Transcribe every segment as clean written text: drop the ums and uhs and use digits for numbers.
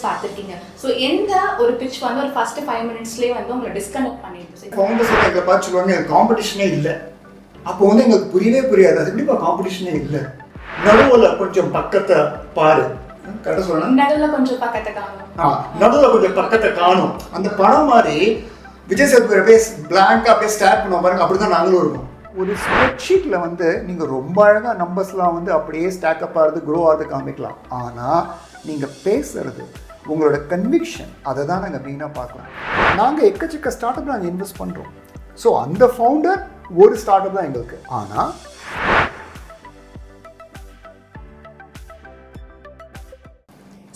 பார்த்துருக்கீங்க. ஸோ எந்த ஒரு பிட்ச் வந்து ஒரு ஃபர்ஸ்ட் 5 மினிட்ஸ்லேயே வந்து உங்களை டிஸ்கனெக்ட் பண்ணிடுது. ஃபவுண்டர்ஸ் எங்களை பார்த்து சொல்லுவாங்க காம்படிஷனே இல்லை. அப்போ வந்து எங்களுக்கு புரியவே புரியாது, அது எப்படிப்பா காம்படிஷனே இல்லை, நடுவில் கொஞ்சம் பக்கத்தை பாரு, கரெக்டாக சொல்லணும், நடுவில் கொஞ்சம் பக்கத்தை காணும், நடுவில் கொஞ்சம் பக்கத்தை காணும். அந்த படம் மாதிரி விஜய் சேதுபதி அப்படியே பிளாங்காக அப்படியே ஸ்டார்ட் பண்ணுவோம் பாருங்க, அப்படி தான் நாங்களும் இருக்கோம். ஒரு ஸ்ப்ரெட்ஷீட்டில் வந்து நீங்கள் ரொம்ப அழகாக நம்பர்ஸ்லாம் வந்து அப்படியே ஸ்டாக்கப் ஆகுது, க்ரோ ஆகுது காமிக்கலாம். ஆனால் நீங்கள் பேசுறது உங்களோட கன்விக்ஷன், அதை தான் நாங்கள் மெயினாக பார்க்கலாம். நாங்கள் எக்கச்சக்க ஸ்டார்ட் அப் நாங்கள் இன்வெஸ்ட் பண்ணுறோம். ஸோ அந்த ஃபவுண்டர் ஒரு ஸ்டார்ட் அப் தான் எங்களுக்கு. ஆனால்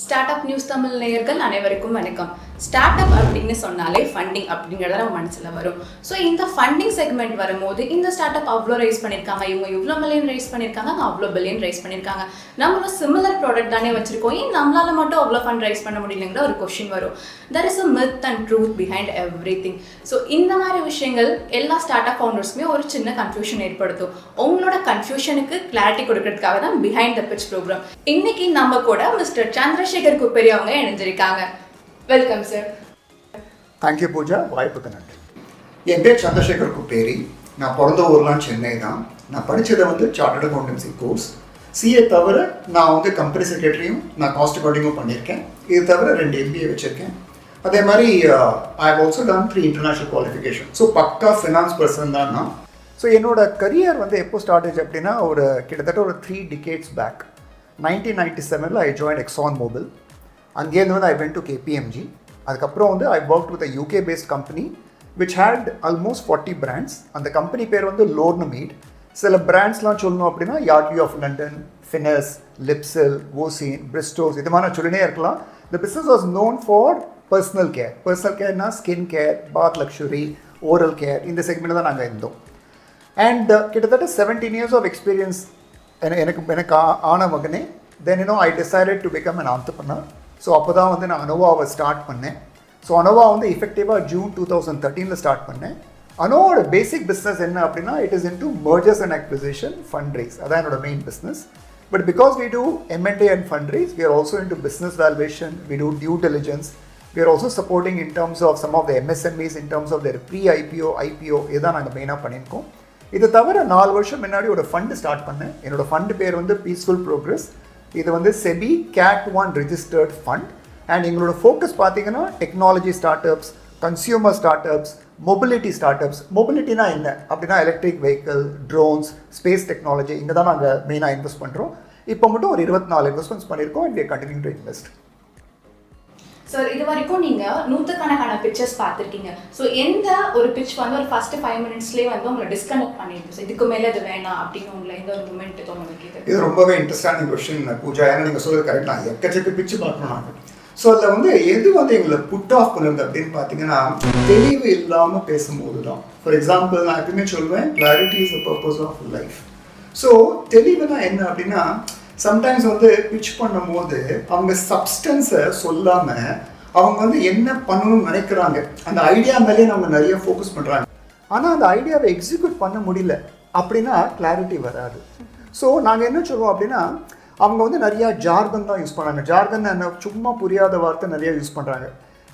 ஸ்டார்ட் அப் நியூஸ் தமிழ் நேயர்கள் அனைவருக்கும் வணக்கம். ஸ்டார்ட் அப் அப்படின்னு சொன்னாலே ஃபண்டிங் அப்படிங்கிறத நம்ம மனசில் வரும். ஸோ இந்த ஃபண்டிங் செக்மெண்ட் வரும்போது இந்த ஸ்டார்ட் அப் அவ்வளோ ரைஸ் பண்ணியிருக்காங்க, இவங்க இவ்வளோ மில்லியன் ரைஸ் பண்ணியிருக்காங்க, அவ்வளோ பில்லியன் ரைஸ் பண்ணியிருக்காங்க, நம்மளும் சிமிலர் ப்ராடக்ட் தானே வச்சிருக்கோம், ஏன் நம்மளால மட்டும் அவ்வளோ ஃபண்ட் ரைஸ் பண்ண முடியலங்கிற ஒரு கொஸ்டின் வரும். There is a myth and truth behind every thing. So இந்த மாதிரி விஷயங்கள் எல்லா ஸ்டார்ட் அப் ஃபவுண்டர்ஸுமே ஒரு சின்ன கன்ஃபியூஷன் ஏற்படுத்தும். உங்களோட கன்ஃபியூஷனுக்கு கிளாரிட்டி கொடுக்கறதுக்காக தான் பிஹைண்ட் த பிட்ச் ப்ரோக்ராம். இன்னைக்கு நம்ம கூட மிஸ்டர் சந்திரசேகர் குப்பேரி அவங்க இணைஞ்சிருக்காங்க. Welcome sir. தேங்க்யூ பூஜா, வாய்ப்புக்கு நன்றி. என் பேர் சந்திரசேகர் குப்பேரி. நான் பிறந்த ஊர்லாம் சென்னை தான். நான் படித்ததை வந்து சார்ட்டர்ட் அக்கௌண்டன்சி கோர்ஸ். சிஏ தவிர நான் வந்து கம்பெனி செக்ரட்டரியும் நான் காஸ்ட் அக்கௌண்டிங்கும் பண்ணியிருக்கேன். இது தவிர 2 MBA வச்சுருக்கேன். அதே மாதிரி I have also done 3 international qualification. So பக்கா ஃபினான்ஸ் பர்சன் தான் நான். ஸோ என்னோட கரியர் வந்து எப்போ ஸ்டார்ட் ஆச்சு அப்படின்னா கிட்டத்தட்ட ஒரு 3 decades back. 1997 I join Exxon Mobil. அங்கேருந்து வந்து ஐ வென்ட் டு KPMG. அதுக்கப்புறம் வந்து I work with UK based company which had almost 40 brands. அந்த கம்பெனி பேர் வந்து லோர்னமீட். சில பிராண்ட்ஸ்லாம் சொல்லணும் அப்படின்னா Yardley of London, Finesse, Lypsyl, ஓசின், பிரிஸ்டோஸ், இது மாதிரி சொல்லினே இருக்கலாம். The business was known for personal care. Personal கேர்னா skin care, bath luxury, oral care, இந்த செக்மெண்ட் தான் நாங்கள் இருந்தோம். அண்ட் கிட்டத்தட்ட 17 years ஆஃப் எக்ஸ்பீரியன்ஸ் எனக்கு ஆன மகனே. Then I decided to become an entrepreneur. So அப்போ தான் வந்து நான் அனோவாவை ஸ்டார்ட் பண்ணேன். ஸோ அனோவா வந்து எஃபெக்டிவாக ஜூன் 2013 ஸ்டார்ட் பண்ணேன். அனோவோட பேசிக் பிஸ்னஸ் என்ன அப்படின்னா it is into mergers and acquisition, fund raise, அதான் என்னோட main business. But because we do M&A and fund raise, we are also into business valuation, we do due diligence, we are also supporting in terms of some of the MSMEs in terms of their pre-IPO, IPO, இதுதான் நாங்கள் மெயினாக பண்ணியிருக்கோம். இது தவிர 4 வருஷம் முன்னாடி ஒரு fund start பண்ணேன். என்னோட ஃபண்டு பேர் வந்து பீஸ்ஃபுல் ப்ரோக்ரஸ். இது வந்து SEBI Cat 1 registered fund. And எங்களோட ஃபோக்கஸ் பார்த்தீங்கன்னா technology start ups, consumer start ups, mobility start ups. மொபிலிட்டினா என்ன அப்படின்னா electric vehicle, drones, space technology, இங்கே தான் நாங்கள் மெயினாக இன்வெஸ்ட் பண்ணுறோம். இப்போ மட்டும் ஒரு 24 இன்வெஸ்ட்மெண்ட்ஸ் பண்ணியிருக்கோம். And we are continue to invest. Sir, இது வரைக்கும் நீங்கள் நூற்றுக்கணக்கான பிக்சர்ஸ் பார்த்துருக்கீங்க. ஸோ எந்த ஒரு பிட்ச் வந்து ஒரு ஃபர்ஸ்ட் 5 மினிட்ஸ்லேயே வந்து உங்களை டிஸ்கனெக்ட் பண்ணிடுது, ஸோ இதுக்கு மேலே அது வேணாம் அப்படின்னு உங்களை எந்த ஒரு மூமெண்ட் தோண வைக்கிது? இது ரொம்பவே இன்ட்ரெஸ்டான கொஸ்டின் பூஜா. ஏன்னா நீங்கள் சொல்கிறது கரெக்ட் தான். எக்கச்சக்க பிச்சு பார்க்கணும் நாங்கள். ஸோ அதில் வந்து எது வந்து எங்களை புட் ஆஃப் பண்ணுறது அப்படின்னு பார்த்தீங்கன்னா தெளிவு இல்லாமல் பேசும்போது தான். ஃபார் எக்ஸாம்பிள் நான் எப்பவுமே சொல்லுவேன், clarity is the purpose of life. So தெளிவுனா என்ன அப்படின்னா சம்டைம்ஸ் வந்து பிட்ச் பண்ணும்போது அவங்க சப்ஸ்டன்ஸை சொல்லாமல் அவங்க வந்து என்ன பண்ணணும்னு நினைக்கிறாங்க அந்த ஐடியா மேலேயே நம்ம நிறைய ஃபோக்கஸ் பண்ணுறாங்க. ஆனால் அந்த ஐடியாவை எக்ஸிக்யூட் பண்ண முடியல அப்படின்னா கிளாரிட்டி வராது. ஸோ நாங்கள் என்ன சொல்லுவோம் அப்படின்னா அவங்க வந்து நிறையா ஜார்கன் தான் யூஸ் பண்ணுறாங்க. ஜார்கன் என்ன, சும்மா புரியாத வார்த்தை நிறையா யூஸ் பண்ணுறாங்க.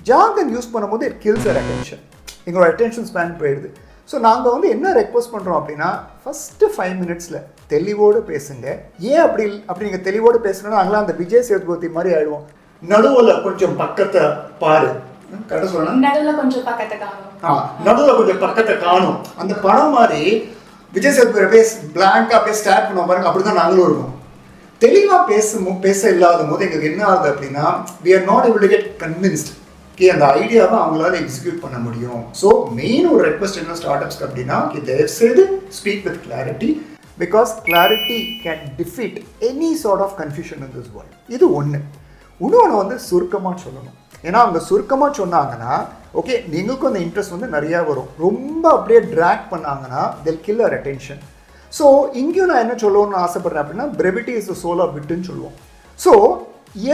ஜார்கன் யூஸ் பண்ணும்போது இட் கில்ஸ் அவர் அட்டென்ஷன், எங்களோட அட்டென்ஷன் ஸ்பேன் போயிடுது. ஸோ நாங்கள் வந்து என்ன ரெக்வஸ்ட் பண்ணுறோம் அப்படின்னா ஃபஸ்ட்டு 5 மினிட்ஸில் தெளிவோடு பேசுங்க. ஏன் அப்படி நீங்கள் தெளிவோடு பேசணும்னா நாங்களாம் அந்த விஜய் சேதுபதி மாதிரி ஆயிடுவோம். நடுவில் கொஞ்சம் பக்கத்தை பாரு, கரெக்டாக சொல்லணும், நடுவில் கொஞ்சம் பக்கத்தை காணும், நடுவில் கொஞ்சம் பக்கத்தை காணும். அந்த படம் மாதிரி விஜய் சேதுபதி அப்படியே பிளாங்காக அப்படியே ஸ்டார்ட் பண்ணுவோம் பாருங்க, அப்படி தான் நாங்களும் இருக்கோம். தெளிவாக பேச இல்லாத போது எங்களுக்கு என்ன ஆகுது அப்படின்னா we are not able to get convinced அந்த ஐடியாவை அவங்களால எக்ஸிக்யூட் பண்ண முடியும். ஸோ மெயின் ஒரு ரெக்வஸ்ட் என்ன ஸ்டார்ட் அப்ஸ்க்கு அப்படின்னா தயவு செய்து speak with clarity, because clarity can defeat any sort of confusion in this world. இது ஒன்று. இன்னொன்று வந்து சுருக்கமாக சொல்லணும். ஏன்னா அவங்க சுருக்கமாக சொன்னாங்கன்னா ஓகே நீங்களுக்கும் அந்த இன்ட்ரெஸ்ட் வந்து நிறையா வரும். ரொம்ப அப்படியே ட்ராக் பண்ணாங்கன்னா they'll kill our attention. So இங்கேயும் நான் என்ன சொல்லணும்னு ஆசைப்பட்றேன் அப்படின்னா brevity is the soul of wit ன்னு சொல்லுவோம். ஸோ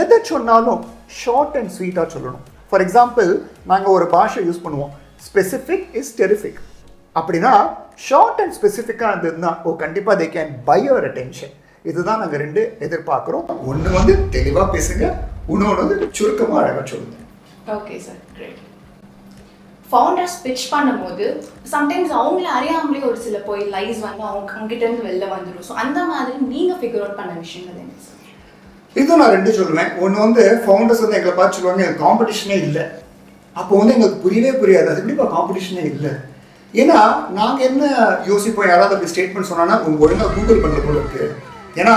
எதை சொன்னாலும் ஷார்ட் அண்ட் ஸ்வீட்டாக சொல்லணும். ஃபார் எக்ஸாம்பிள் நாங்கள் ஒரு பாஷை யூஸ் பண்ணுவோம், ஸ்பெசிஃபிக் இஸ் டெரிஃபிக் அப்படின்னா ஷார்ட் அண்ட் ஸ்பெசிஃபிக்காக இருந்ததுன்னா கண்டிப்பாக they can buy your attention. இதுதான் நாங்கள் ரெண்டு எதிர்பார்க்குறோம். ஒன்று வந்து தெளிவாக பேசுங்க, இன்னொன்று வந்து சுருக்கமாக அழகாக சொல்லுங்க. Okay sir, great. Founders pitch பண்ணும்போது சம்டைம்ஸ் அவங்கள அறியாமலே ஒரு சில போய் லைஸ் வந்து அவங்ககிட்ட இருந்து வெளில வந்துடும். ஸோ அந்த மாதிரி நீங்கள் ஃபிகர் அவுட் பண்ண விஷயங்கள் என்ன சார்? இதுவும் நான் ரெண்டு சொல்லுவேன். ஒன்று வந்து ஃபவுண்டர்ஸ் வந்து எங்களை பார்த்து சொல்லுவாங்க எனக்கு காம்படிஷனே இல்லை. அப்போ வந்து எங்களுக்கு புரியவே புரியாது, அது எப்படிப்பா காம்படிஷனே இல்லை. ஏன்னா நாங்கள் என்ன யோசிப்போம், யாராவது அப்படி ஸ்டேட்மெண்ட் சொன்னாங்கன்னா உங்கள் ஒழுங்காக கூகுள் பண்ணுற போல இருக்கு. ஏன்னா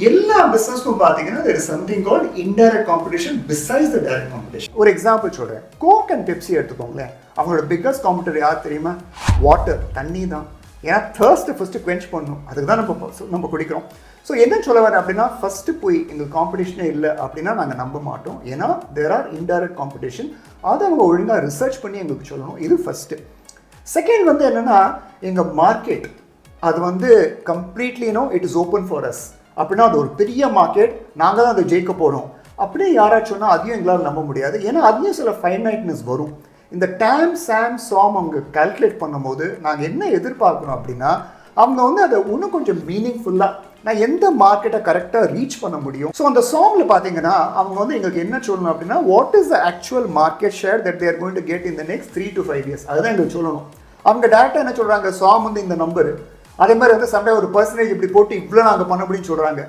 எல்லா பிஸ்னஸ்க்கும் பார்த்தீங்கன்னா there is something called indirect competition besides the direct competition. ஒரு எக்ஸாம்பிள் சொல்கிறேன், கோக் அண்ட் பெப்சி எடுத்துக்கோங்களேன். அவங்களோட பிக்கஸ்ட் காம்படிட்டர் யார் தெரியுமா? வாட்டர், தண்ணி தான். ஏன்னா தேர்ஸ்ட்டு ஃபஸ்ட்டு குவென்ச் பண்ணணும், அதுக்கு தான் நம்ம குடிக்கிறோம். ஸோ என்ன சொல்ல வரேன் அப்படின்னா, ஃபஸ்ட்டு போய் எங்களுக்கு காம்படிஷனே இல்லை அப்படின்னா நாங்கள் நம்ப மாட்டோம். ஏன்னா தேர் ஆர் இன்டைரக்ட் காம்படிஷன். அதை அவங்க ஒழுங்காக ரிசர்ச் பண்ணி எங்களுக்கு சொல்லணும். இது ஃபஸ்ட்டு. செகண்ட் வந்து என்னென்னா, எங்கள் மார்க்கெட் அது வந்து completely it is open for us. அப்படின்னா அது ஒரு பெரிய மார்க்கெட், நாங்கள் தான் அதை ஜெயிக்க போகிறோம் அப்படியே யாராச்சும் சொன்னால் அதையும் எங்களால் நம்ப முடியாது. ஏன்னா அதையும் சில ஃபைனைட்னஸ் வரும். இந்த டேம் சாம் சாம் அவங்க கால்குலேட் பண்ணும்போது நாங்கள் என்ன எதிர்பார்க்கணும் அப்படின்னா, அவங்க வந்து அதை இன்னும் கொஞ்சம் மீனிங்ஃபுல்லாக நான் எந்த மார்க்கெட்டை கரெக்டாக ரீச் பண்ண முடியும். ஸோ அந்த சாங்கில் பார்த்தீங்கன்னா அவங்க வந்து எங்களுக்கு என்ன சொல்லணும் அப்படின்னா, what is the actual market share that they're going to get in the next 3 to 5 years. அதுதான் எங்களுக்கு சொல்லணும். அவங்க டேரக்டாக என்ன சொல்கிறாங்க, சாங் வந்து இந்த நம்பரு, அதே மாதிரி வந்து சம்டைம் ஒரு பர்சன்டேஜ் இப்படி போட்டு இவ்வளோ நாங்கள் பண்ண முடியும்னு சொல்கிறாங்க.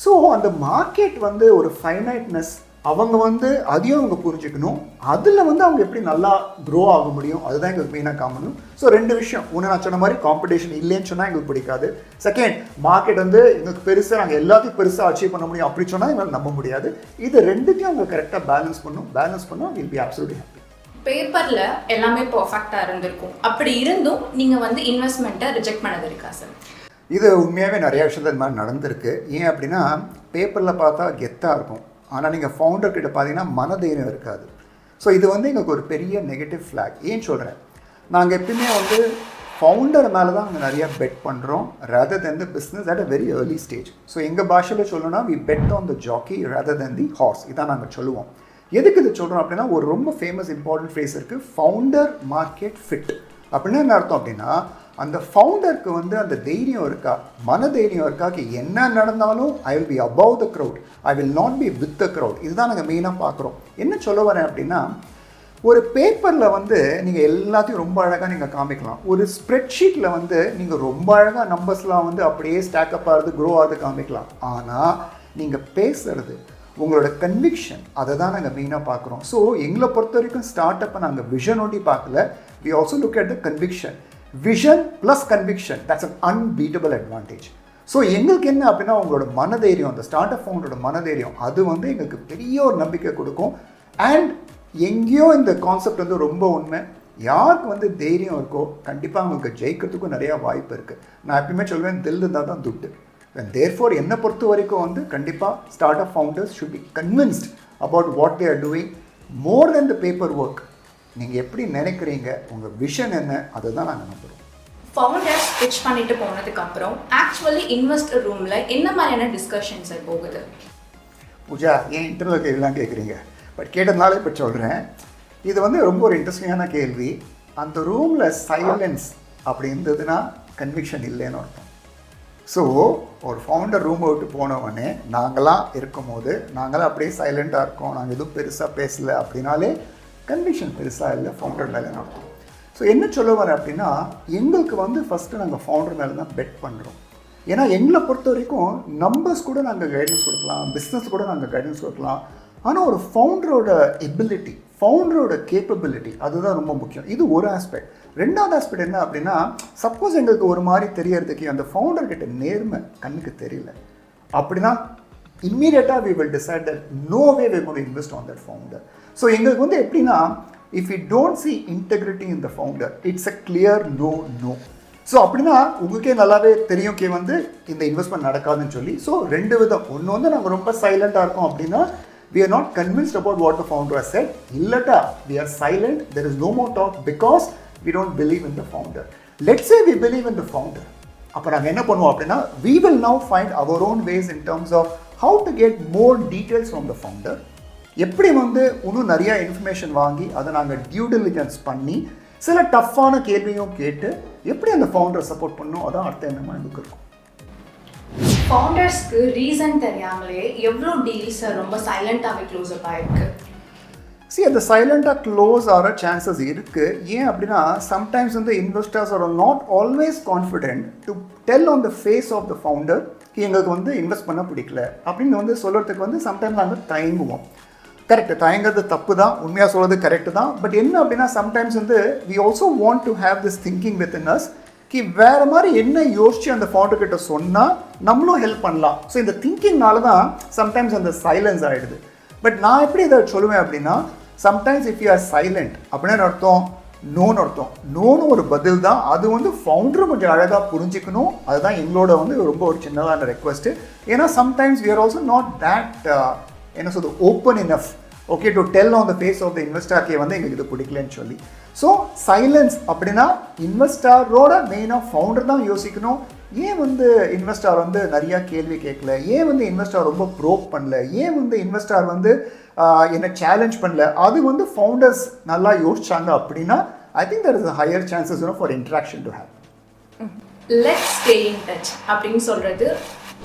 ஸோ அந்த மார்க்கெட் வந்து ஒரு ஃபைனைட்னஸ், அவங்க வந்து அதையும் அவங்க புரிஞ்சுக்கணும். அதில் வந்து அவங்க எப்படி நல்லா க்ரோ ஆக முடியும், அதுதான் எங்களுக்கு மெயினாக காமணும். ஸோ ரெண்டு விஷயம், ஒன்று நான் சொன்ன மாதிரி காம்படிஷன் இல்லைன்னு சொன்னால் எங்களுக்கு பிடிக்காது. செகண்ட், மார்க்கெட் வந்து எங்களுக்கு பெருசாக நாங்கள் எல்லாத்தையும் பெருசாக அச்சீவ் பண்ண முடியும் அப்படி சொன்னால் எங்களுக்கு நம்ப முடியாது. இது ரெண்டுத்தையும் அவங்க கரெக்டாக பேலன்ஸ் பண்ணால் வில் பி அப்சல்யூட்லி ஹாப்பி. பேப்பரில் எல்லாமே பர்ஃபெக்டாக இருந்திருக்கும், அப்படி இருந்தும் நீங்கள் வந்து இன்வெஸ்ட்மெண்ட்டை ரிஜெக்ட் பண்ணது இருக்கா சார்? இது உண்மையாகவே நிறைய விஷயத்தில் இந்த மாதிரி நடந்திருக்கு. ஏன் அப்படின்னா, பேப்பரில் பார்த்தா கெத்தாக இருக்கும், ஆனால் நீங்கள் ஃபவுண்டர்கிட்ட பார்த்தீங்கன்னா மனதைரியம் இருக்காது. ஸோ இது வந்து எங்களுக்கு ஒரு பெரிய நெகட்டிவ் ஃப்ளாக். ஏன் சொல்கிறேன், நாங்கள் எப்பயுமே வந்து ஃபவுண்டர் மேலே தான் நாங்கள் நிறையா பெட் பண்ணுறோம் rather than the business at a very early stage. So எங்கள் பாஷையில் சொல்லணும்னா we bet on the jockey rather than the horse. இதான் நாங்கள் சொல்லுவோம். எதுக்கு இது சொல்கிறோம் அப்படின்னா, ஒரு ரொம்ப ஃபேமஸ் இம்பார்ட்டன்ட் ஃப்ரேஸ் இருக்குது, ஃபவுண்டர் மார்க்கெட் ஃபிட். அப்படின்னா என்ன அர்த்தம் அப்படின்னா, அந்த ஃபவுண்டருக்கு வந்து அந்த தைரியம் இருக்கா, மன தைரியம் இருக்கா, என்ன நடந்தாலும் I will be above the crowd, I will not be with the crowd. இதுதான் நாங்கள் மெயினாக பார்க்குறோம். என்ன சொல்ல வரேன் அப்படின்னா, ஒரு பேப்பரில் வந்து நீங்கள் எல்லாத்தையும் ரொம்ப அழகாக நீங்கள் காமிக்கலாம். ஒரு ஸ்ப்ரெட்ஷீட்டில் வந்து நீங்கள் ரொம்ப அழகாக நம்பர்ஸ்லாம் வந்து அப்படியே ஸ்டாக்கப் ஆகுது, க்ரோ ஆகுது காமிக்கலாம். ஆனால் நீங்கள் பேசுகிறது, உங்களோட கன்விக்ஷன், அதை தான் நாங்கள் மெயினாக பார்க்குறோம். ஸோ எங்களை பொறுத்த வரைக்கும் ஸ்டார்ட் அப்பை நாங்கள் விஷன் ஒண்டி பார்க்கல, we also look at the conviction. Vision plus conviction, that's an unbeatable advantage. So எங்களுக்கு என்ன அப்படின்னா, உங்களோட மனதைரியம், அந்த ஸ்டார்ட் அப் ஃபவுண்டரோட மனதைரியம், அது வந்து எங்களுக்கு பெரிய ஒரு நம்பிக்கை கொடுக்கும். அண்ட் எங்கேயோ இந்த கான்செப்ட் வந்து ரொம்ப உண்மை, யாருக்கு வந்து தைரியம் இருக்கோ கண்டிப்பாக அவங்களுக்கு ஜெயிக்கிறதுக்கும் நிறையா வாய்ப்பு இருக்குது. நான் எப்பயுமே சொல்வேன், தில் இருந்தால் தான் துட்டு. And therefore என்னை பொறுத்த வரைக்கும் வந்து கண்டிப்பாக start up founders should be convinced about what they are doing more then the paper work. நீங்கள் எப்படி நினைக்கிறீங்க, உங்கள் விஷன் என்ன, அதை தான் நாங்கள் நம்புகிறோம். ஃபவுண்டர்ஸ் பிட்ச் பண்ணிட்டு போனதுக்கப்புறம் ஆக்சுவலி இன்வெஸ்டர் ரூமில் என்ன மாதிரியான டிஸ்கஷன்ஸ் போகுது? பூஜா, ஏன் இன்டர்வியூ கேள்விலாம் கேட்குறீங்க, பட் கேட்டதுனால இப்போ சொல்கிறேன். இது வந்து ரொம்ப ஒரு இன்ட்ரெஸ்டிங்கான கேள்வி. அந்த ரூமில் சைலன்ஸ் அப்படி இருந்ததுன்னா கன்விக்ஷன் இல்லைன்னு அர்த்தம். ஸோ ஒரு ஃபவுண்டர் ரூமை விட்டு போனவொடனே நாங்களாம் இருக்கும்போது நாங்களாம் அப்படியே சைலண்ட்டாக இருக்கோம், நாங்கள் எதுவும் பெருசாக பேசலை அப்படின்னாலே கன்விக்ஷன் பெருசாக இல்லை, ஃபவுண்டர் மேலே நடத்தும். ஸோ என்ன சொல்ல வரேன் அப்படின்னா, எங்களுக்கு வந்து ஃபஸ்ட்டு நாங்கள் ஃபவுண்டர் மேலே தான் பெட் பண்ணுறோம். ஏன்னா எங்களை பொறுத்த வரைக்கும் நம்பர்ஸ் கூட நாங்கள் கைடன்ஸ் கொடுக்கலாம், பிஸ்னஸ் கூட நாங்கள் கைடன்ஸ் கொடுக்கலாம். ஆனால் ஒரு ஃபவுண்டரோட எபிலிட்டி, ஃபவுண்டரோட கேப்பபிலிட்டி, அதுதான் ரொம்ப முக்கியம். இது ஒரு ஆஸ்பெக்ட். ரெண்டாவது ஆஸ்பெக்ட் என்ன அப்படின்னா, சப்போஸ் எங்களுக்கு ஒரு மாதிரி தெரியறதுக்கு அந்த ஃபவுண்டர்கிட்ட நேர்மை கண்ணுக்கு தெரியல அப்படின்னா, இம்மீடியட்டாக we will decide that no way we going to invest on that founder. So எங்களுக்கு வந்து எப்படின்னா, if you don't see integrity in the founder, it's a clear no. So அப்படின்னா உங்களுக்கே நல்லாவே தெரியும் வந்து இந்த இன்வெஸ்ட்மெண்ட் நடக்காதுன்னு சொல்லி. ஸோ ரெண்டு விதம், ஒன்று வந்து நாங்கள் ரொம்ப சைலண்ட்டாக இருக்கோம் அப்படின்னா we are not convinced about what the founder has said. Illata, we are silent, there is no more talk because we don't believe in the founder. Let's say we believe in the founder. அப்போ நாங்கள் என்ன பண்ணுவோம் அப்படின்னா, we will now find our own ways in terms of how to get more details from the founder. எப்படி வந்து இன்னும் நிறையா information வாங்கி அதை நாங்கள் டியூ டிலிஜென்ஸ் பண்ணி சில டஃப்பான கேள்வியும் கேட்டு எப்படி அந்த ஃபவுண்டரை சப்போர்ட் பண்ணணும், அதான் அடுத்த எண்ணமாக எங்களுக்கு இருக்கும். ஃபவுண்டர்ஸ்க்கு ரீசன் தெரியாமலே எவ்வளோ டீல்ஸ் ரொம்ப சைலண்டாகவே க்ளோஸ் அப் ஆயிருக்கு? அந்த சைலண்டாக க்ளோஸ் ஆகிற சான்சஸ் இருக்குது. ஏன் அப்படின்னா சம்டைம்ஸ் வந்து investors are not always confident to tell on the face of the founder எங்களுக்கு வந்து இன்வெஸ்ட் பண்ண பிடிக்கல அப்படின்னு வந்து சொல்கிறதுக்கு வந்து சம்டைம்ஸ் நாங்கள் தயங்குவோம். கரெக்டு, தயங்கிறது தப்பு தான், உண்மையாக சொல்கிறது கரெக்டு தான். பட் என்ன அப்படின்னா சம்டைம்ஸ் வந்து we also want to have this thinking within us வேறு மாதிரி என்ன யோசிச்சு அந்த ஃபவுண்டர் கிட்ட சொன்னால் நம்மளும் ஹெல்ப் பண்ணலாம். ஸோ இந்த திங்கிங்னால தான் சம்டைம்ஸ் அந்த சைலன்ஸ் ஆகிடுது. பட் நான் எப்படி இதை சொல்லுவேன் அப்படின்னா sometimes if you are silent அப்படின்னு அர்த்தம் நோன்னு அர்த்தம். நோன்னு ஒரு பதில் தான். அது வந்து ஃபவுண்டரும் கொஞ்சம் அழகாக புரிஞ்சிக்கணும். அதுதான் எங்களோட வந்து ரொம்ப ஒரு சின்னதான ரெக்வஸ்ட்டு. ஏன்னா sometimes we are also not that என்ன சொல்றது open enough okay to tell on the face of the இன்வெஸ்டர்க்கே வந்து எங்களுக்கு இது பிடிக்கலன்னு சொல்லி. ஸோ சைலன்ஸ் அப்படின்னா இன்வெஸ்டரோட மெயினாக ஃபவுண்டர் தான் யோசிக்கணும். ஏன் வந்து இன்வெஸ்டார் வந்து நிறையா கேள்வி கேட்கல, ஏன் வந்து இன்வெஸ்டார் ரொம்ப ப்ரோக் பண்ணல, ஏன் வந்து இன்வெஸ்டார் வந்து என்னை சேலஞ்ச் பண்ணல, அது வந்து ஃபவுண்டர்ஸ் நல்லா யோசிச்சாங்க அப்படின்னா I think there is a higher chances for interaction to happen. Let's stay in touch அப்படின்னு சொல்கிறது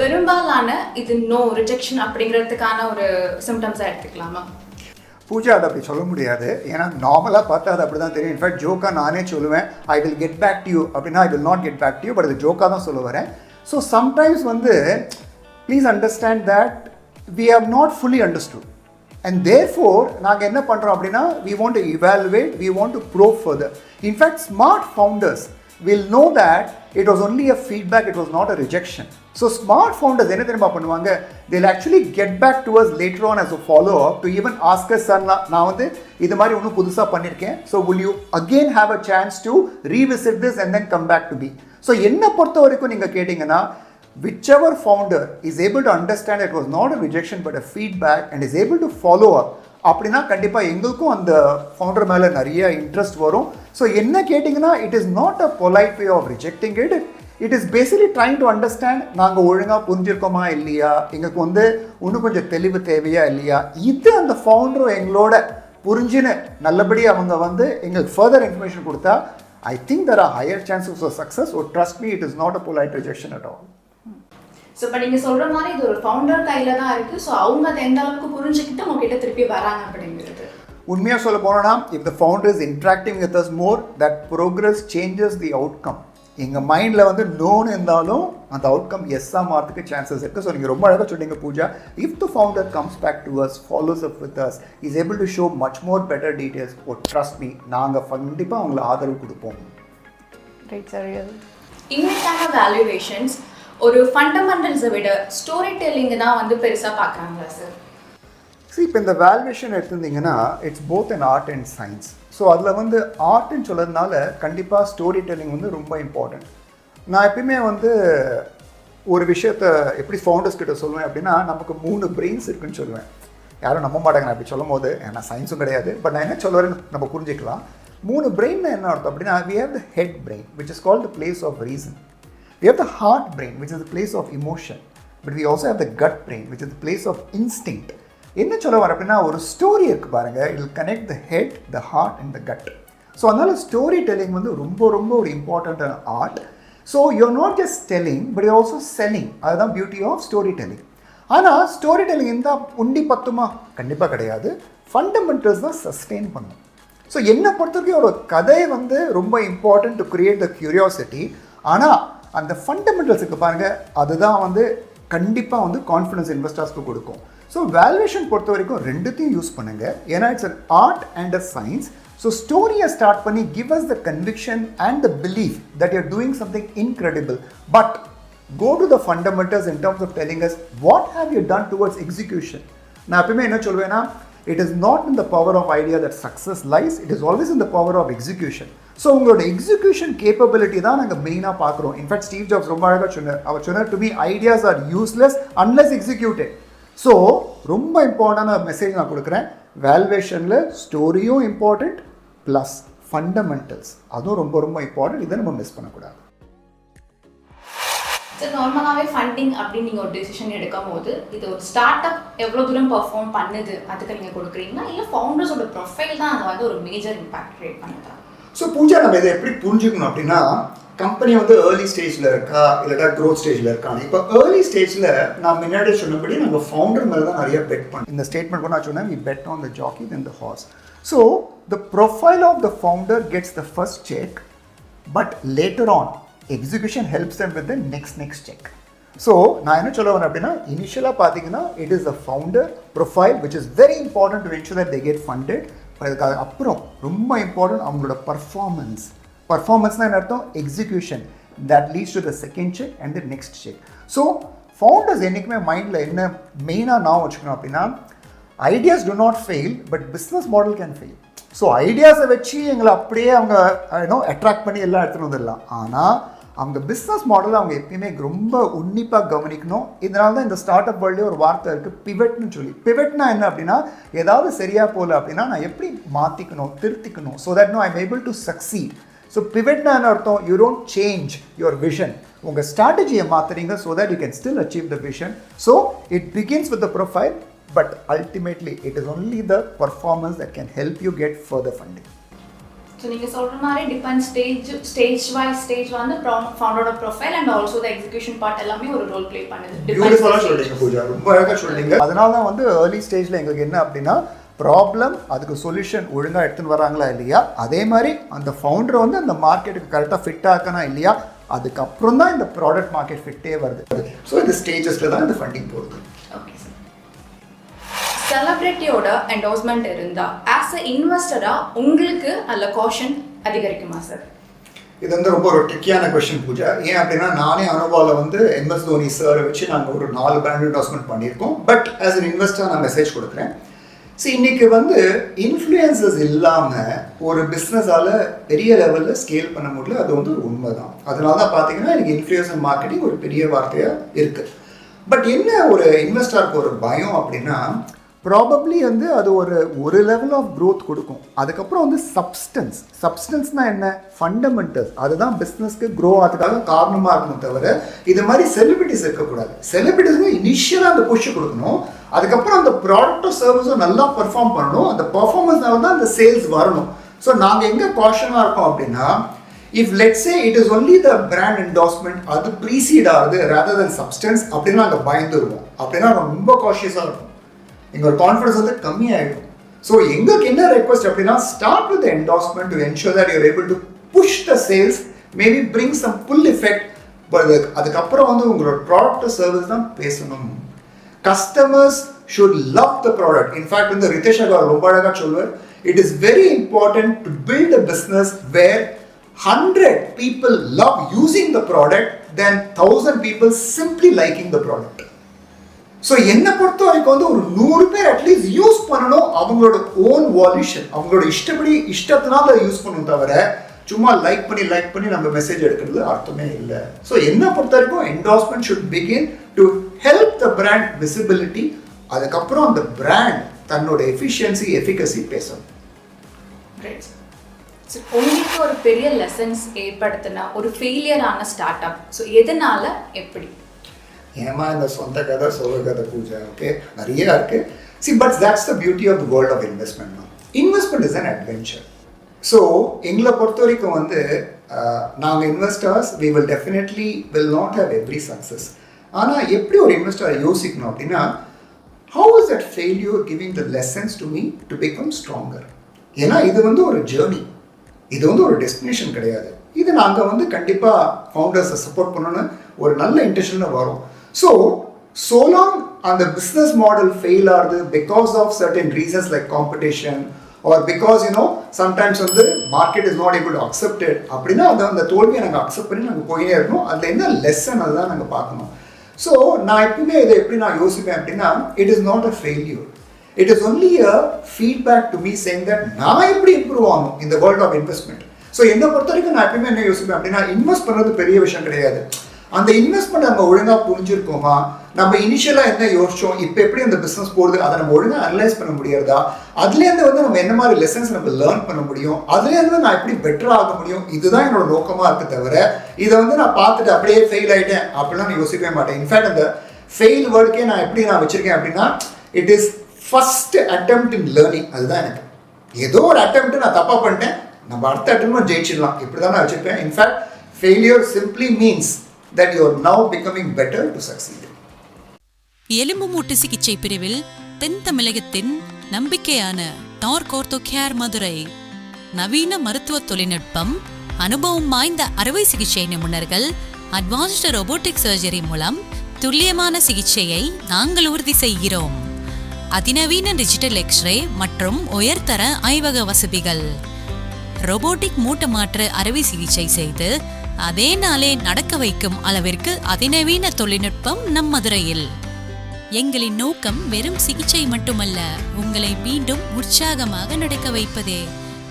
பெரும்பாலான இது நோ ரிஜெக்ஷன் அப்படிங்கிறதுக்கான ஒரு சிம்டம்ஸாக எடுத்துக்கலாமா? பூஜா அதை அப்படி சொல்ல முடியாது. ஏன்னா நார்மலாக பார்த்தா அது அப்படி தான் தெரியும். இன்ஃபேக்ட் ஜோக்காக நானே சொல்லுவேன் I will get back to you அப்படின்னா I will not get back to you, but அது ஜோக்காக தான் சொல்ல வரேன். ஸோ சம்டைம்ஸ் வந்து please understand that we have not fully understood and therefore நாங்கள் என்ன பண்ணுறோம் அப்படின்னா we want to evaluate, we want to prove further. In fact smart founders will know that it was only a feedback, it was not a rejection. So smart founders என்ன தெரியுமா பண்ணுவாங்க, they'll actually get back to us later on as a follow up to even ask us நான் வந்து இது மாதிரி ஒன்றும் புதுசாக பண்ணியிருக்கேன், so will you again have a chance to revisit this and then come back to me. So என்னை பொறுத்த வரைக்கும் நீங்கள் கேட்டிங்கன்னா whichever founder is able to understand it was not a rejection but a feedback and is able to follow up அப்படின்னா கண்டிப்பாக எங்களுக்கும் அந்த founder மேலே நிறைய இன்ட்ரெஸ்ட் வரும். ஸோ என்ன கேட்டிங்கன்னா it is not a polite way of rejecting it, it is basically trying to understand நாங்கள் ஒழுங்காக புரிஞ்சிருக்கோமா இல்லையா, எங்களுக்கு வந்து இன்னும் கொஞ்சம் தெளிவு தேவையா இல்லையா, இது அந்த ஃபவுண்டரும் எங்களோட புரிஞ்சுன்னு நல்லபடியாக அவங்க வந்து எங்களுக்கு ஃபர்தர் இன்ஃபர்மேஷன் கொடுத்தா I think there are higher chances of success. So trust me, it is not a polite rejection at all. So இப்போ நீங்கள் சொல்கிற மாதிரி இது ஒரு ஃபவுண்டர் கையில் தான் இருக்குது. ஸோ அவங்க அதை எந்த அளவுக்கு புரிஞ்சுக்கிட்டு உங்ககிட்ட திருப்பி வராங்க அப்படிங்கிறது. உண்மையாக சொல்ல போனோன்னா if the founder is interacting with us more that progress changes the outcome. எங்கள் மைண்டில் வந்து நோன்னு இருந்தாலும் அந்த அவுட்கம் எஸ்ஸாக மாறதுக்கு சான்சஸ் இருக்குது. ஸோ நீங்கள் ரொம்ப அழகாக சொன்னீங்க Pooja. If the founder comes back to us, follows up with us, is able to show much more better details, oh trust me, நாங்கள் கண்டிப்பாக அவங்கள ஆதரவு கொடுப்போம். இன்னைக்கான வேல்யூவேஷன்ஸ் ஒரு ஃபண்டமெண்டல்ஸை விட ஸ்டோரி டெல்லிங் தான் வந்து பெருசாக பார்க்குறாங்களா சார்? இப்போ இந்த வேல்யூவேஷன் எடுத்திருந்தீங்கன்னா it's both an art and science. So அதில் வந்து ஆர்ட்னு சொல்கிறதுனால கண்டிப்பாக ஸ்டோரி டெல்லிங் வந்து ரொம்ப இம்பார்ட்டண்ட். நான் எப்பயுமே வந்து ஒரு விஷயத்தை எப்படி ஃபவுண்டர்ஸ் கிட்ட சொல்லுவேன் அப்படின்னா நமக்கு 3 பிரெயின்ஸ் இருக்குன்னு சொல்லுவேன். யாரும் நம்ப மாட்டாங்க நான் அப்படி சொல்லும் போது, ஏன்னா சயின்ஸும் கிடையாது. பட் நான் என்ன சொல்ல வரேன்னு நம்ம புரிஞ்சிக்கலாம். 3 பிரெயின் என்ன அர்த்தம் அப்படின்னா we have the head brain which is called the place of reason. We have the heart brain which is the place of emotion. But we also have the gut brain which is the place of instinct. என்ன சொல்ல வர அப்படின்னா ஒரு story இருக்குது பாருங்கள், it will connect the head, the heart and the gut. So அதனால் story telling வந்து ரொம்ப ரொம்ப ஒரு இம்பார்ட்டண்ட்டான art. So you're not just telling but you also selling. அதுதான் பியூட்டி ஆஃப் ஸ்டோரி டெல்லிங். ஆனால் ஸ்டோரி டெல்லிங் இருந்தால் உண்டி பத்துமா? கண்டிப்பாக கிடையாது. ஃபண்டமெண்டல்ஸ் தான் சஸ்டெயின் பண்ணும். ஸோ என்னை பொறுத்த வரைக்கும் ஒரு கதை வந்து ரொம்ப important to create the curiosity. ஆனால் அந்த ஃபண்டமெண்டல்ஸுக்கு பாருங்கள், அதுதான் வந்து கண்டிப்பாக வந்து கான்ஃபிடன்ஸ் இன்வெஸ்டர்ஸ்க்கு கொடுக்கும். ஸோ வேல்யூவேஷன் பொறுத்த வரைக்கும் ரெண்டுத்தையும் யூஸ் பண்ணுங்கள். ஏன்னா it's an art and a science. So ஸ்டோரியை ஸ்டார்ட் பண்ணி give us the conviction and the belief that you're doing something incredible. But go to the fundamentals in terms of telling us what have you done towards execution. நான் எப்பவுமே என்ன சொல்வேன்னா it is not in the power of idea that success lies, it is always in the power of execution. So உங்களோட execution capability தான் நாங்கள் மெயினாக பார்க்குறோம். In fact Steve jobs ரொம்ப அழகாக சொன்னார். அவர் சொன்னார் to me ideas are useless unless executed. So ரொம்ப இம்பார்ட்டண்டான மெசேஜ் நான் கொடுக்குறேன். வேல்யூவேஷனில் ஸ்டோரியும் இம்பார்ட்டண்ட் ப்ளஸ் ஃபண்டமெண்டல்ஸ் அதுவும் ரொம்ப ரொம்ப இம்பார்ட்டன்ட். இதை நம்ம மிஸ் பண்ணக்கூடாது. ஸோ நார்மலாகவே ஃபண்டிங் அப்படின்னு நீங்கள் ஒரு டெசிஷன் எடுக்கும் போது இது ஒரு ஸ்டார்ட் அப் எவ்வளோ தூரம் பர்ஃபார்ம் பண்ணுது அதுக்கு நீங்கள் கொடுக்குறீங்கன்னா இல்லை ஃபவுண்டர்ஸோட ப்ரொஃபைல் தான் அங்கே வந்து ஒரு மேஜர் இம்பாக்ட் க்ரியேட் பண்ணுதா? ஸோ பூஜா நம்ம இதை எப்படி புரிஞ்சுக்கணும் அப்படின்னா கம்பெனி வந்து ஏர்லி ஸ்டேஜில் இருக்கா இல்லைடா க்ரோத் ஸ்டேஜில் இருக்காங்க. இப்போ ஏர்லி ஸ்டேஜில் நான் முன்னாடி சொன்னபடி நாங்கள் ஃபவுண்டர் மேலே தான் நிறைய பெட் பண்ணோம். இந்த ஸ்டேட்மெண்ட் கூட நான் சொன்னேன், we bet on the jockey then the horse. So the profile of the founder gets the first check, but later on execution helps them with the next check. So நான் என்ன சொல்ல வரேன் அப்படின்னா, இனிஷியலாக பார்த்தீங்கன்னா it is the founder profile which is very important to ensure that they get funded. அதுக்கு அப்புறம் ரொம்ப இம்பார்ட்டன்ட் அவங்களோட பர்ஃபார்மன்ஸ்னால் என்ன அர்த்தம், execution that leads to the second check and the next check. So founders என்றைக்குமே மைண்டில் என்ன மெயினாக நான் வச்சுக்கணும் அப்படின்னா, ideas do not fail but business model can fail. So ஐடியாஸை வச்சு எங்களை அப்படியே அவங்க அட்ராக்ட் பண்ணி எல்லாம் எடுத்துகிட்டு வந்துடலாம். ஆனால் அவங்க பிஸ்னஸ் மாடலை அவங்க எப்பயுமே ரொம்ப உன்னிப்பாக கவனிக்கணும். இதனால தான் இந்த ஸ்டார்ட் அப் வேர்ல்டே ஒரு வார்த்தை இருக்குது, பிவட்னு சொல்லி. பிவட்னா என்ன அப்படின்னா, ஏதாவது சரியாக போகல அப்படின்னா நான் எப்படி மாற்றிக்கணும், திருத்திக்கணும், so that no I am able to succeed. So பிவட்னா என்ன அர்த்தம், you don't change your vision, உங்கள் ஸ்ட்ராட்டஜியை மாற்றுறீங்க so that you can still achieve the vision. So it begins with the profile, but ultimately it is only the performance that can help you get further funding. So நீங்க சொல்ற மாதிரி depend stage வந்து ஃபவுண்டரோட profile and also the execution part எல்லாமே ஒரு role play பண்ணுது. பியூட்டிஃபுல்லா சொல்றீங்க பூஜா, ரொம்ப அழகா சொல்றீங்க. அதனால தான் வந்து ஏர்லி ஸ்டேஜ்ல எங்களுக்கு என்ன அப்படின்னா, ப்ராப்ளம் அதுக்கு சொல்யூஷன் ஒழுங்காக எடுத்துன்னு வராங்களா இல்லையா, அதே மாதிரி அந்த ஃபவுண்டர் வந்து அந்த மார்க்கெட்டுக்கு கரெக்டாக ஃபிட் ஆக்கனா இல்லையா, அதுக்கப்புறம் தான் இந்த ப்ராடக்ட் மார்க்கெட் ஃபிட்டே வருது. ஸோ இந்த ஸ்டேஜஸ்ல தான் இந்த ஃபண்டிங் போகுது. Okay sir. செலிபிரிட்டியோட என்டோர்ஸ்மெண்ட் இருந்தா ஆஸ் அ இன்வெஸ்டரா உங்களுக்கு அல்ல காஷன் அதிகரிக்குமா சார்? இது வந்து ரொம்ப ஒரு ட்ரிக்கியான கொஸ்டின் பூஜா. ஏன் அப்படின்னா, நானே அனுபவாவில் வந்து எம்எஸ் தோனி சாரை வச்சு நாங்கள் ஒரு 4 பிராண்ட் என்டோர்ஸ்மெண்ட் பண்ணியிருக்கோம். பட் ஆஸ் அன் இன்வெஸ்டர் நான் மெசேஜ் கொடுக்குறேன். இன்னைக்கு வந்து இன்ஃப்ளூயன்சஸ் இல்லாமல் ஒரு பிஸ்னஸால் பெரிய லெவலில் ஸ்கேல் பண்ண முடியல. அது வந்து ஒரு உண்மை தான். அதனால தான் பார்த்தீங்கன்னா எனக்கு இன்ஃப்ளூயன்சர் மார்க்கெட்டிங் ஒரு பெரிய வார்த்தையாக இருக்குது. பட் என்ன ஒரு இன்வெஸ்டருக்கு ஒரு பயம் அப்படின்னா, ப்ராபப்ளி வந்து அது ஒரு லெவல் ஆஃப் க்ரோத் கொடுக்கும். அதுக்கப்புறம் வந்து சப்ஸ்டன்ஸ்னால் என்ன, ஃபண்டமெண்டல்ஸ், அதுதான் பிஸ்னஸ்க்கு க்ரோ ஆகிறதுக்காக காரணமாக இருக்கணும். தவிர இது மாதிரி செலிபிரிட்டிஸ் இருக்கக்கூடாது. செலிபிரிட்டிஸ்க்கு இனிஷியலாக அந்த புஷ் கொடுக்கணும். அதுக்கப்புறம் அந்த ப்ராடக்டும் சர்வீஸும் நல்லா பெர்ஃபார்ம் பண்ணணும். அந்த பெர்ஃபார்மன்ஸ்னால தான் அந்த சேல்ஸ் வரணும். ஸோ நாங்கள் எங்கே காஷனாக இருக்கோம் அப்படின்னா, if let's say it is only the brand endorsement அது ப்ரீசீட் ஆகுது rather than substance அப்படின்னா நாங்கள் பயந்துருவோம். அப்படின்னா ரொம்ப காஷியஸாக இருக்கும். எங்களோட கான்ஃபிடன்ஸ் வந்து கம்மியாகிடும். ஸோ எங்களுக்கு என்ன ரெக்வஸ்ட் அப்படின்னா, start with endorsement to ensure that your able to push the sales, maybe bring some pull effect. But அதுக்கப்புறம் வந்து உங்களோட ப்ராடக்ட் சர்வீஸ் தான் பேசணும். Customers should love the product. In fact வந்து ரிதேஷ் அகர் ரொம்ப அழகாக சொல்லுவார், it is very important to build a business where 100 people love using the product than 1000 people simply liking the product. So என்னை பொறுத்த வரைக்கும் வந்து ஒரு 100 பேர் அட்லீஸ்ட் யூஸ் பண்ணணும், அவங்களோட ஓன் வால்யூஷன், அவங்களோட இஷ்டத்தினால அதை யூஸ் பண்ணணும். தவிர சும்மா லைக் பண்ணி நம்ம மெசேஜ் எடுக்கிறது அர்த்தமே இல்லை. ஸோ என்னை பொறுத்த வரைக்கும் endorsement should begin to help the brand visibility. அதுக்கப்புறம் அந்த பிராண்ட் தன்னோட எஃபிஷியன்சி எஃபிகசி பேசணும். உங்களுக்கு ஒரு பெரிய லெசன்ஸ் ஏற்படுத்தினா ஒரு ஃபெயிலியரான ஸ்டார்ட் அப், ஸோ எதனால, எப்படி? ஏமா இந்த சொந்த கதை சொல்ல கதை பூஜா, ஓகே, நிறைய இருக்கு. But that's the beauty of the world of investment. Investment is an adventure. So எங்களை பொறுத்த வரைக்கும் வந்து நாங்கள் investors we will definitely will not have every success. ஆனால் எப்படி ஒரு இன்வெஸ்டர் யோசிக்கணும் அப்படின்னா, how is that failure giving the lessons to me to become stronger. ஏன்னா இது வந்து ஒரு ஜேர்னி, இது வந்து ஒரு டெஸ்டினேஷன் கிடையாது. இது நாங்கள் வந்து கண்டிப்பாக ஃபவுண்டர்ஸை சப்போர்ட் பண்ணணும்னு ஒரு நல்ல இன்டென்ஷனில் வரும். So long அந்த பிஸ்னஸ் மாடல் ஃபெயில் ஆகுது because of certain reasons like competition or because sometimes வந்து market is not able to accepted அப்படின்னா அந்த தோல்வியை நாங்கள் அக்செப்ட் பண்ணி நாங்கள் போயினே இருக்கணும். அதில் என்ன லெசன் அதுதான் நாங்கள் பார்க்கணும். ஸோ நான் எப்பவுமே இதை எப்படி நான் யோசிப்பேன் அப்படின்னா, it is not a failure, it is only a feedback to me saying that நான் எப்படி இம்ப்ரூவ் ஆகணும் இந்த வேர்ல்ட் ஆஃப் இன்வெஸ்ட்மெண்ட். ஸோ என்னை பொறுத்த வரைக்கும் நான் எப்பயுமே என்ன யோசிப்பேன் அப்படின்னா, இன்வெஸ்ட் பண்ணுறது பெரிய விஷயம் கிடையாது. அந்த இன்வெஸ்ட்மெண்ட் நம்ம ஒழுங்காக புரிஞ்சிருக்கோமா, நம்ம இனிஷியலாக என்ன யோசிச்சோம், இப்போ எப்படி அந்த பிஸ்னஸ் போகுது, அதை நம்ம ஒழுங்காக அனலைஸ் பண்ண முடியாதா, அதுலேருந்து வந்து நம்ம என்ன மாதிரி லெசன்ஸ் நம்ம லேர்ன் பண்ண முடியும், அதுலேருந்து நான் எப்படி பெட்டராக ஆக முடியும், இதுதான் என்னோட நோக்கமாக இருக்குது. தவிர இதை வந்து நான் பார்த்துட்டு அப்படியே ஃபெயில் ஆகிட்டேன் அப்படிலாம் நான் யோசிக்கவே மாட்டேன். இன்ஃபேக்ட் அந்த ஃபெயில் வேர்டுக்கே நான் எப்படி நான் வச்சுருக்கேன் அப்படின்னா, it is first attempt in learning. அதுதான் எனக்கு ஏதோ ஒரு அட்டெம்ப்ட் நான் தப்பாக பண்ணிட்டேன், நம்ம அடுத்த அட்டெம்ப்ட் ஜெயிச்சிடலாம், இப்படி தான் நான் வச்சுருப்பேன். In fact Failure simply means that you are now becoming better to succeed. எலும்பு மூட்டு சிகிச்சை பிரிவில் தென் தமிழகத்தின் நம்பிக்கையான டார்க் ஆர்த்தோ கேர் மதுரை. நவீன மருத்துவ தொழில்நுட்பம், அனுபவம் வாய்ந்த அறுவை சிகிச்சை நிபுணர்கள், அட்வான்ஸ்டு ரோபோட்டிக் சர்ஜரி மூலம் துல்லியமான சிகிச்சையை நாங்கள் உறுதி செய்கிறோம். அதிநவீன டிஜிட்டல் எக்ஸ்ரே மற்றும் உயர்தர ஆய்வக வசதிகள். ரோபோட்டிக் மூட்டு மாற்று அறுவை சிகிச்சை செய்து அதே நாளே நடக்க வைக்கும் அளவிற்கு அதிநவீன தொழில்நுட்பம் நம் மதுரையில். எங்களின் நோக்கம் வெறும் சிகிச்சை மட்டுமல்ல, உங்களை மீண்டும் உற்சாகமாக நடக்க வைப்பதே.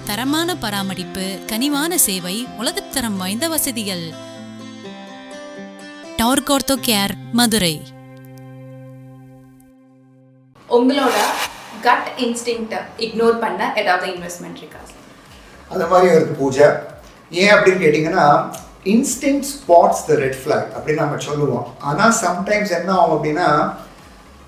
தரமான பராமரிப்பு, கனிவான சேவை, உலகத்தரம் வாய்ந்த வசதிகள். டார்க் ஆர்த்தோ கேர் மதுரை. உங்களோட கட் இன்ஸ்டிங்க்ட் இக்னோர் பண்ண ஏதாவது இன்வெஸ்ட்மெண்ட் இருக்கா? அது மாதிரி இருக்குது பூஜா. ஏன் அப்படின்னு கேட்டிங்கன்னா, instinct spots the red flag அப்படின்னு நம்ம சொல்லுவோம். ஆனால் சம்டைம்ஸ் என்ன ஆகும் அப்படின்னா,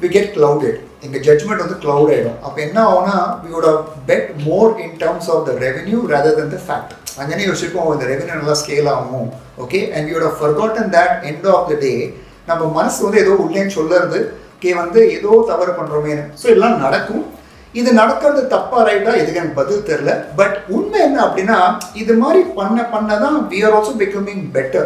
we get clouded. எங்கள் ஜட்ஜ்மெண்ட் வந்து க்ளவுட் ஆகிடும். அப்போ என்ன ஆகும்னா, we would have bet more in terms of the revenue rather than the fact. அங்கே யோசிப்போம் இந்த ரெவென்யூ நல்லா ஸ்கேல் ஆகும், okay, and we would have forgotten that end of the day நம்ம மனசு வந்து ஏதோ உள்ளேன்னு சொல்லுறது வந்து ஏதோ தவறு பண்ணுறோமே. ஸோ எல்லாம் நடக்கும். இது நடக்கிறது தப்பா ரைட்டா எதுக்கு எனக்கு பதில் தெரியல. பட் உண்மை என்ன அப்படின்னா, இது மாதிரி பண்ண தான் we are also becoming better.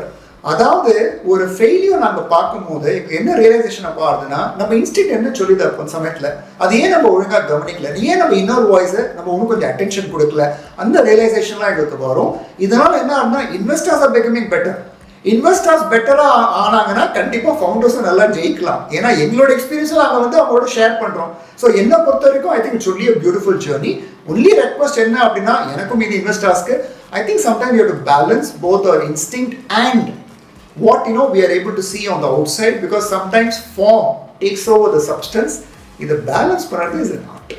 அதாவது ஒரு ஃபெயிலியர் நாங்கள் பார்க்கும்போது என்ன ரியலைசேஷன் அப்போ ஆகுதுன்னா, நம்ம இன்ஸ்டிங்க்ட் என்ன சொல்லிது அப்போ சமயத்தில் அது ஏன் நம்ம ஒழுங்காக கவனிக்கல, ஏன் நம்ம இன்னொரு வாய்ஸை நம்ம இன்னும் கொஞ்சம் அட்டென்ஷன் கொடுக்கல, அந்த ரியலைசேஷன்லாம் எங்களுக்கு வரும். இதனால் என்ன ஆகுதுன்னா, investors are becoming better. Investors பெட்டராக ஆனாங்கன்னா கண்டிப்பாக ஃபவுண்டர்ஸும் நல்லா ஜெயிக்கலாம். ஏன்னா எங்களோட எக்ஸ்பீரியன்ஸில் நாங்கள் வந்து அவங்களோட ஷேர் பண்ணுறோம். ஸோ என்னை பொறுத்த வரைக்கும் I think it's only a beautiful journey. Only request என்ன அப்படின்னா, எனக்கும் இது இன்வெஸ்டர்ஸ்க்கு I think sometime you have to balance both our instinct and what we are able to see on the outside, because sometimes form takes over the substance. இது balance பண்றது is an art.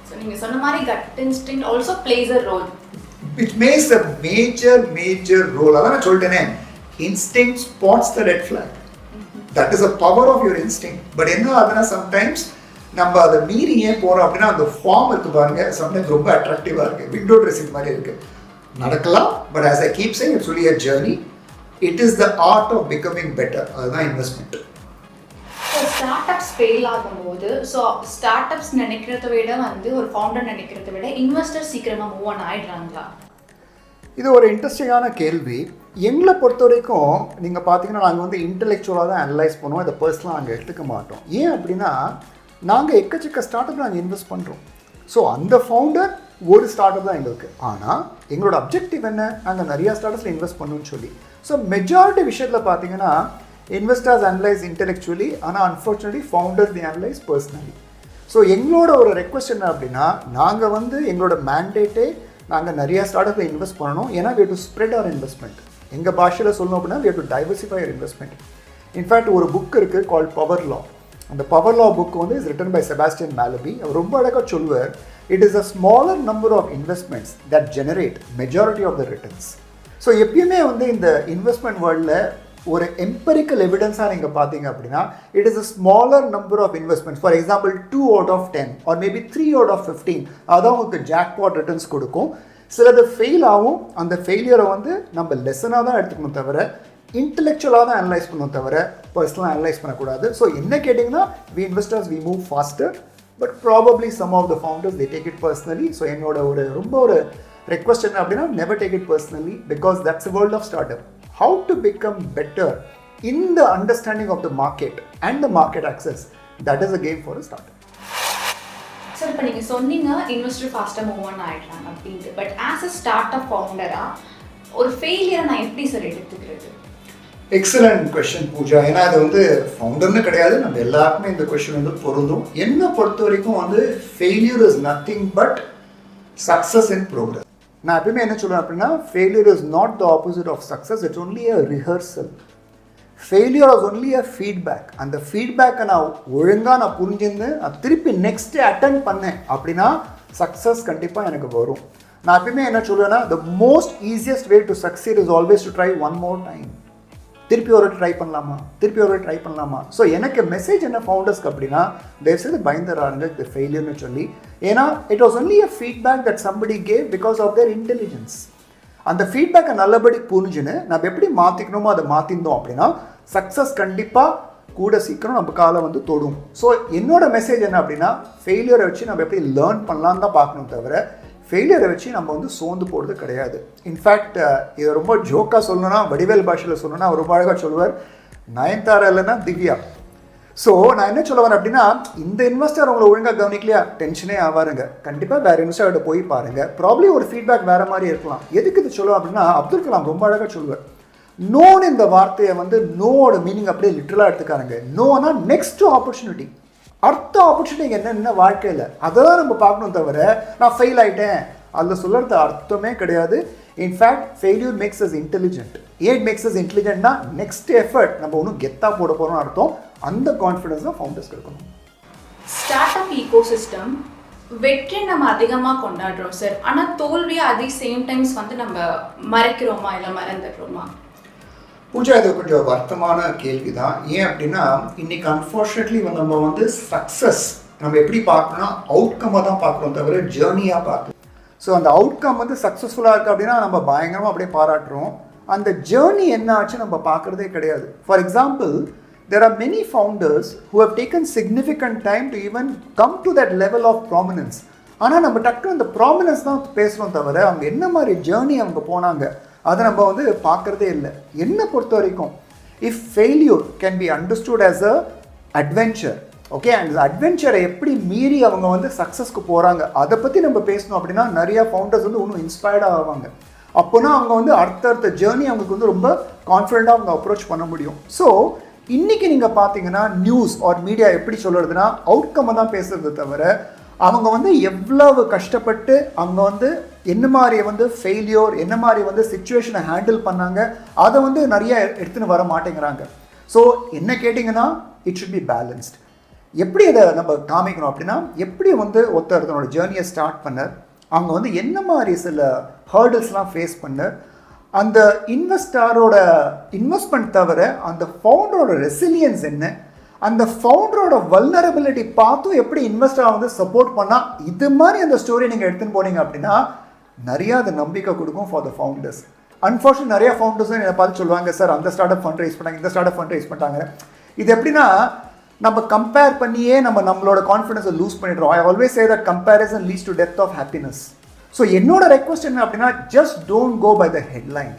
So நீங்க சொன்ன மாதிரி gut instinct also plays a role. It makes a major role. அதான் நான் சொல்லிட்டேனே, instinct spots the red flag. That is a power of your instinct. But என்ன ஆகுதுன்னா, sometimes நம்ம அதை மீறி ஏன் போறோம் அப்படின்னா, அந்த ஃபார்ம் இருக்கு பாருங்க, sometimes ரொம்ப அட்ராக்டிவா இருக்கு, விண்டோ ட்ரெஸ்ஸிங் மாதிரி இருக்கு, நடக்கலாம். But as I keep saying, it's really a journey. It is the art of becoming better. அதுதான் இன்வெஸ்ட்மெண்ட். ஸோ ஸ்டார்ட்அப்ஸ் ஃபெயில் ஆகும்போது, ஸோ ஸ்டார்ட்அப்ஸ் நினைக்கிறத விட வந்து ஒரு ஃபவுண்டர் நினைக்கிறத விட இன்வெஸ்டர் சீக்கிரமாக மூவ் ஆன் ஆகிடுறாங்களா? இது ஒரு இன்ட்ரெஸ்டிங்கான கேள்வி. எங்களை பொறுத்த வரைக்கும் நீங்கள் பார்த்தீங்கன்னா, நாங்கள் வந்து இன்டெலெக்சுவலாக தான் அனலைஸ் பண்ணுவோம், இதை பர்சனலாக நாங்கள் எடுத்துக்க மாட்டோம். ஏன் அப்படின்னா, நாங்கள் எக்கச்சக்க ஸ்டார்ட்அப் நாங்கள் இன்வெஸ்ட் பண்ணுறோம். ஸோ அந்த ஃபவுண்டர் ஒரு ஸ்டார்ட்அப் தான் எங்களுக்கு. ஆனால் எங்களோட அப்ஜெக்டிவ் என்ன, நாங்கள் நிறையா ஸ்டார்ட்அப்ஸில் இன்வெஸ்ட் பண்ணணும்னு சொல்லி. ஸோ மெஜாரிட்டி விஷயத்தில் பார்த்தீங்கன்னா, இன்வெஸ்டர்ஸ் அனலைஸ் இன்டெலெக்சுவலி, ஆனால் அன்ஃபார்ச்சுனேட்லி ஃபவுண்டர்ஸ் தி அனலைஸ் பர்சனலி. ஸோ எங்களோட ஒரு ரெக்வஸ்ட் என்ன அப்படின்னா, நாங்கள் வந்து எங்களோட மேண்டேட்டே நாங்கள் நிறையா ஸ்டார்ட்அப்பில் இன்வெஸ்ட் பண்ணணும். ஏன்னா we have to spread our investment. எங்கள் பாஷையில் சொல்லணும் அப்படின்னா, we have to diversify our investment. In fact ஒரு புக் இருக்குது கால்ட் பவர் லா. அந்த பவர் லா புக் வந்து is written by Sebastian Mallaby. அவர் ரொம்ப அழகாக சொல்லுவார், it is a smaller number of investments that generate majority of the returns. So எப்பயுமே வந்து இந்த இன்வெஸ்ட்மெண்ட் வேர்ல்டில் ஒரு எம்பரிக்கல் எவிடன்ஸாக நீங்கள் பார்த்தீங்க அப்படின்னா, it is a smaller number of investments. For example 2 out of 10 or maybe 3 out of 15 அதான் உங்களுக்கு ஜாக்பாட் ரிட்டர்ன்ஸ் கொடுக்கும். சிலது ஃபெயில் ஆகும். அந்த ஃபெயிலியரை வந்து நம்ம லெசனாக தான் எடுத்துக்கணும் தவிர, இன்டெலெக்சுவலாக தான் அனலைஸ் பண்ணணும் தவிர பர்சனலாக அனலைஸ் பண்ணக்கூடாது. ஸோ என்ன கேட்டிங்கன்னா, we investors we move faster, but probably some of the founders they take it personally. So என்னோட ரொம்ப ஒரு ரெக்வஸ்ட் என்ன அப்படின்னா, never take it personally, because that's a world of startup. How to become better in the understanding of the market and the market access, that is a game for a startup. சார், இப்போ நீங்கள் சொன்னீங்க investor ஃபாஸ்ட்டாக move on ஆகிடுறாங்க அப்படின்ட்டு. But as a start up ஃபவுண்டராக ஒரு ஃபெயிலியரை நான் எப்படி சார் எடுத்துக்கிறது? Excellent question Pooja. ஏன்னா அது வந்து ஃபவுண்டர்னு கிடையாது, நம்ம எல்லாருக்குமே இந்த கொஸ்டின் வந்து பொருந்தும். என்னை பொறுத்த வரைக்கும் வந்து failure is nothing but success in progress. நான் எப்பவுமே என்ன சொல்லுவேன் அப்படின்னா, failure is not the opposite of success, it's only a rehearsal. Failure is only a feedback. அந்த ஃபீட்பேக்கை நான் ஒழுங்காக நான் புரிஞ்சுருந்து நான் திருப்பி நெக்ஸ்ட் அட்டென்ட் பண்ணேன் அப்படின்னா சக்ஸஸ் கண்டிப்பாக எனக்கு வரும். நான் எப்பவுமே என்ன சொல்லுவேன்னா, the most easiest way to succeed is always to try one more time. திருப்பி ஒரு ட்ரை பண்ணலாமா. ஸோ எனக்கு மெசேஜ் என்ன ஃபவுண்டர்ஸ்க்கு அப்படின்னா, தயவுசெய்து பயந்துறாங்க இந்த ஃபெயிலியர்னு சொல்லி. ஏன்னா it was only a feedback that somebody gave because of their intelligence. அந்த ஃபீட்பேக்கை நல்லபடி புரிஞ்சுன்னு நம்ம எப்படி மாற்றிக்கணுமோ அதை மாற்றிருந்தோம் அப்படின்னா சக்ஸஸ் கண்டிப்பாக கூட சீக்கிரம் நம்ம காலை வந்து தொடும். ஸோ என்னோட மெசேஜ் என்ன அப்படின்னா, ஃபெயிலியரை வச்சு நம்ம எப்படி லேர்ன் பண்ணலான்னு தான் பார்க்கணும் தவிர ஃபெயிலியரை வச்சு நம்ம வந்து சோர்ந்து போடுறது கிடையாது. இன்ஃபேக்ட் இதை ரொம்ப ஜோக்காக சொல்லணும்னா, வடிவேல் பாஷையில் சொல்லணும்னா அவர் ரொம்ப அழகாக சொல்லுவார், நயன்தாரா இல்லைன்னா திவ்யா. ஸோ நான் என்ன சொல்ல வரேன் அப்படின்னா, இந்த இன்வெஸ்டர் அவங்களை ஒழுங்காக கவனிக்கலையா டென்ஷனே ஆவாருங்க. கண்டிப்பாக வேறு இன்வெஸ்டர்கிட்ட போய் பாருங்கள். ப்ராப்ளி ஒரு ஃபீட்பேக் வேறு மாதிரி இருக்கலாம். எதுக்கு இது சொல்லுவோம் அப்படின்னா, அப்துல் கலாம் ரொம்ப அழகாக சொல்லுவார், நோன்னு இந்த வார்த்தையை வந்து நோவோட மீனிங் அப்படியே லிட்டரலாக எடுத்துக்காருங்க. நோனா நெக்ஸ்ட் ஆப்பர்ச்சுனிட்டி, அடுத்த ஆப்பர்ச்சுனிட்டி என்ன வாழ்க்கையில் அதை தான் நம்ம பார்க்கணும் தவிர நான் ஃபெயில் ஆகிட்டேன் அதில் சொல்கிறது அர்த்தமே கிடையாது. In fact failure makes us intelligent. ஏன் மேக்ஸ் அஸ் இன்டெலிஜென்ட்னா நெக்ஸ்ட் எஃபர்ட் நம்ம ஒன்றும் கெத்தாக போட போகிறோம்னு அர்த்தம். அந்த கான்ஃபிடன்ஸ் தான் ஃபவுண்டர்ஸ்க்கு இருக்கணும். ஸ்டார்ட் அப் ஈகோசிஸ்டம் வெற்றி நம்ம அதிகமாக கொண்டாடுறோம் சார், ஆனால் தோல்வியை அதே சேம் டைம்ஸ் வந்து நம்ம மறைக்கிறோமா இல்லை மறந்துடுறோமா? பூஜா, இது கொஞ்சம் வருத்தமான கேள்வி தான். ஏன் அப்படின்னா, இன்னைக்கு அன்ஃபார்ச்சுனேட்லி நம்ம வந்து சக்ஸஸ் நம்ம எப்படி பார்க்கணும்னா அவுட்கம்மாக தான் பார்க்குறோம் தவிர ஜேர்னியாக பார்க்கணும். ஸோ அந்த அவுட்கம் வந்து சக்ஸஸ்ஃபுல்லாக இருக்குது அப்படின்னா நம்ம பயங்கரமாக அப்படியே பாராட்டுறோம். அந்த ஜேர்னி என்ன ஆச்சு நம்ம பார்க்குறதே கிடையாது. For example, there are many founders who have taken significant time to even come to that level of prominence. ஆனால் நம்ம டக்குனு அந்த ப்ராமினன்ஸ் தான் பேசுகிறோம் தவிர அவங்க என்ன மாதிரி ஜேர்னி அவங்க போனாங்க அதை நம்ம வந்து பார்க்குறதே இல்லை. என்னை பொறுத்த வரைக்கும், if failure can be understood as a adventure, okay, and அட்வென்ச்சரை எப்படி மீறி அவங்க வந்து சக்ஸஸ்க்கு போகிறாங்க அதை பற்றி நம்ம பேசணும் அப்படின்னா நிறையா ஃபவுண்டர்ஸ் வந்து இன்னும் இன்ஸ்பயர்டாக ஆவாங்க. அப்போனா அவங்க வந்து அடுத்தடுத்த ஜேர்னி அவங்களுக்கு வந்து ரொம்ப கான்ஃபிடென்ட்டாக அவங்க அப்ரோச் பண்ண முடியும். ஸோ இன்றைக்கி நீங்கள் பார்த்தீங்கன்னா நியூஸ் ஆர் மீடியா எப்படி சொல்கிறதுனா அவுட்கம்மை தான் பேசுகிறது தவிர அவங்க வந்து எவ்வளவு கஷ்டப்பட்டு அவங்க வந்து என்ன மாதிரி வந்து ஃபெயிலியோர் என்ன மாதிரி வந்து சிச்சுவேஷனை ஹேண்டில் பண்ணாங்க அதை வந்து நிறைய எடுத்துன்னு வர மாட்டேங்கிறாங்க. ஸோ என்ன கேட்டிங்கன்னா, இட் ஷுட் பி பேலன்ஸ்ட். எப்படி அதை நம்ம காமிக்கணும் அப்படின்னா, எப்படி வந்து ஒருத்தனோட ஜேர்னியை ஸ்டார்ட் பண்ண அவங்க வந்து என்ன மாதிரி சில ஹர்டில்ஸ்லாம் ஃபேஸ் பண்ண, அந்த இன்வெஸ்டரோட இன்வெஸ்ட்மெண்ட் தவிர அந்த ஃபவுண்டரோட ரெசிலியன்ஸ் என்ன, அந்த ஃபவுண்டரோட வல்னரபிலிட்டி பார்த்தும் எப்படி இன்வெஸ்டரை வந்து சப்போர்ட் பண்ணால், இது மாதிரி அந்த ஸ்டோரி நீங்கள் எடுத்துன்னு போனீங்க அப்படின்னா நிறையா அது நம்பிக்கை கொடுக்கும் ஃபார் த ஃபவுண்டர்ஸ். அன்ஃபார்ச்சுனேட் நிறையா ஃபவுண்டர்ஸும் என்னை பார்த்து சொல்லுவாங்க, சார் அந்த ஸ்டார்ட் அப் ஃபண்ட் ரைஸ் பண்ணாங்க, இந்த ஸ்டார்ட் அப் ஃபண்ட் ரைஸ் பண்ணிட்டாங்க. இது எப்படின்னா நம்ம கம்பேர் பண்ணியே நம்மளோட கான்ஃபிடன்ஸை லூஸ் பண்ணிடுறோம். I always say that comparison leads to death of happiness. So என்னோட ரெக்வஸ்ட் என்ன அப்படின்னா, just don't go by the headline.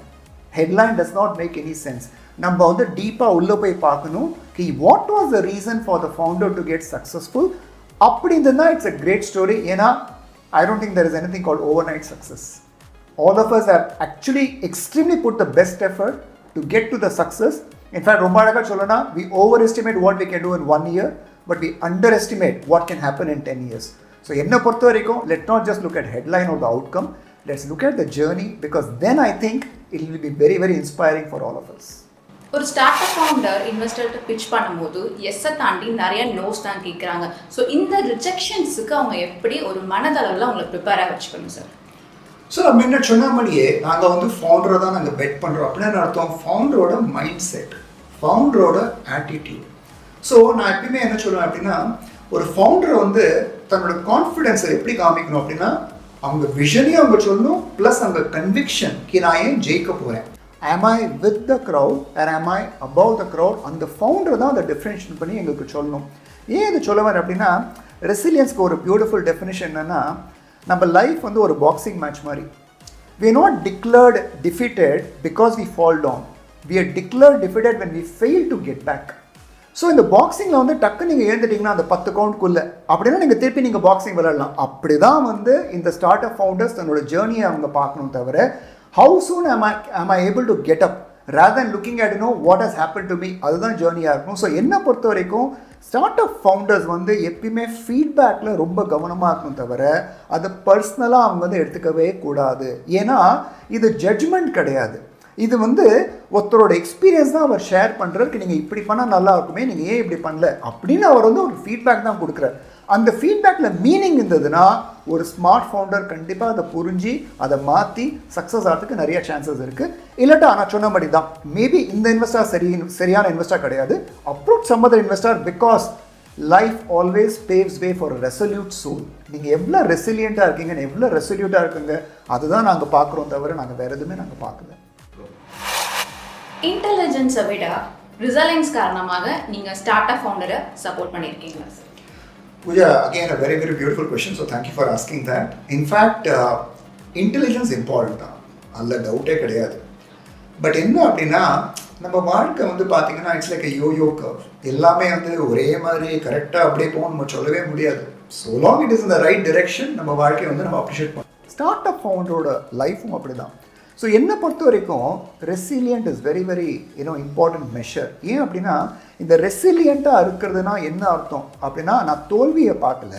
Headline does not make any sense. நம்ம வந்து டீப்பாக உள்ளே போய் பார்க்கணும், கி what was the reason for the founder to get successful. அப்படி இருந்ததுன்னா இட்ஸ் அ கிரேட் ஸ்டோரி. ஏன்னா I don't think there is anything called overnight success. All of us have actually extremely put the best effort to get to the success. In fact, ரொம்ப அழகா சொல்லணும்னா, we overestimate what we can do in 1 year, but we underestimate what can happen in 10 years. So என்னை பொறுத்த வரைக்கும், let's not just look at headline or the outcome, let's look at the journey, because then I think it will be very, very inspiring for all of us. ஒரு start up founder இன்வெஸ்டர்கிட்ட pitch பண்ணும்போது எஸ்ஸை தாண்டி நிறைய nose தான் கேட்குறாங்க. So இந்த ரிஜெக்ஷன்ஸுக்கு அவங்க எப்படி ஒரு மனதளவில் அவங்களை ப்ரிப்பேராக வச்சுக்கணும் சார்? ஸோ நம்ம என்ன சொன்ன மாதிரியே நாங்கள் வந்து ஃபவுண்டரை தான் நாங்கள் பெட் பண்ணுறோம் அப்படின்னு அர்த்தம். ஃபவுண்டரோட மைண்ட் செட், ஃபவுண்டரோட ஆட்டிடியூட். ஸோ நான் எப்பயுமே என்ன சொல்லுவேன் அப்படின்னா, ஒரு ஃபவுண்டரை வந்து தன்னோட கான்ஃபிடென்ஸை எப்படி காமிக்கணும் அப்படின்னா, அவங்க விஷனையும் அவங்க சொல்லணும், ப்ளஸ் அவங்க கன்விக்ஷன் நான் ஏன் ஜெயிக்க போகிறேன். am I with the crowd or am I above the crowd? அந்த ஃபவுண்டர் தான் அதை டிஃப்ரென்ஷியேட் பண்ணி எங்களுக்கு சொல்லணும். ஏன் இது சொல்ல வரேன் அப்படின்னா, ரெசிலியன்ஸ்க்கு ஒரு பியூட்டிஃபுல் டெஃபினிஷன் என்னென்னா, நம்ம லைஃப் வந்து ஒரு பாக்ஸிங் மேட்ச் மாதிரி. We are not declared defeated because we fall down. We are declared defeated when we fail to get back. So இந்த பாக்ஸிங்கில் வந்து டக்கு நீங்கள் எழுந்துட்டிங்கன்னா அந்த 10 கவுண்ட்குள்ளே அப்படின்னா நீங்கள் திருப்பி நீங்கள் பாக்ஸிங் விளையாடலாம். அப்படி தான் வந்து இந்த ஸ்டார்ட் அப் ஃபவுண்டர்ஸ் தன்னோட ஜேர்னியை அவங்க பார்க்கணும் தவிர, how soon am I able to get up rather than looking at what has happened to me, அதுதான் ஜேர்னியாக இருக்கணும். ஸோ என்னை பொறுத்த வரைக்கும் ஸ்டார்ட் அப் ஃபவுண்டர்ஸ் வந்து எப்பயுமே ஃபீட்பேக்கில் ரொம்ப கவனமாக இருக்கணும் தவிர அதை பர்சனலாக அவங்க வந்து எடுத்துக்கவே கூடாது. ஏன்னா இது ஜட்ஜ்மெண்ட் கிடையாது, இது வந்து ஒருத்தரோட எக்ஸ்பீரியன்ஸ் தான் அவர் ஷேர் பண்ணுறதுக்கு. நீங்கள் இப்படி பண்ணால் நல்லா இருக்குமே, நீங்கள் ஏன் இப்படி பண்ணல அப்படின்னு அவர் வந்து ஒரு ஃபீட்பேக் தான் கொடுக்குறாரு. அந்த ஃபீட்பேக்கில் மீனிங் இருந்ததுன்னா ஒரு ஸ்மார்ட் ஃபவுண்டர் கண்டிப்பாக அதை புரிஞ்சு அதை மாற்றி சக்ஸஸ் ஆகிறதுக்கு நிறைய சான்சஸ் இருக்குது. இல்லாட்டா நான் சொன்னபடி தான், மேபி இந்த இன்வெஸ்டர் சரியான இன்வெஸ்டர் கிடையாது, approach some other investor because life always paves way for resolute soul. நீங்கள் எவ்வளோ ரெசிலியண்ட்டாக இருக்கீங்க, எவ்வளோ ரெசல்யூட்டாக இருக்குங்க, அதுதான் நாங்கள் பார்க்குறோம் தவிர நாங்கள் வேறு எதுவுமே நாங்கள் பார்க்கல. இன்டெலிஜென்ஸை விட ரிசலைன்ஸ் காரணமாக நீங்கள் ஸ்டார்ட் அப் ஃபவுண்டரை சப்போர்ட் பண்ணியிருக்கீங்களா sir? Pooja, again a very beautiful question, so thank you for asking that. In fact, intelligence important தான், அதில் டவுட்டே கிடையாது. பட் என்ன அப்படின்னா நம்ம வாழ்க்கை வந்து பார்த்தீங்கன்னா இட்ஸ் லைக் யோ கர்வ். எல்லாமே வந்து ஒரே மாதிரி கரெக்டாக அப்படியே போகும் நம்ம சொல்லவே முடியாது. So long it is in the right direction நம்ம வாழ்க்கையை வந்து நம்ம அப்ரிஷியேட் பண்ணோம். ஸ்டார்ட் அப் ஃபவுண்டரோட லைஃப்பும் அப்படி தான். ஸோ என்னை பொறுத்த வரைக்கும் resilient is very important measure. ஏன் அப்படின்னா இந்த ரெசிலியண்ட்டாக இருக்கிறதுனா என்ன அர்த்தம் அப்படின்னா, நான் தோல்வியை பார்க்கல,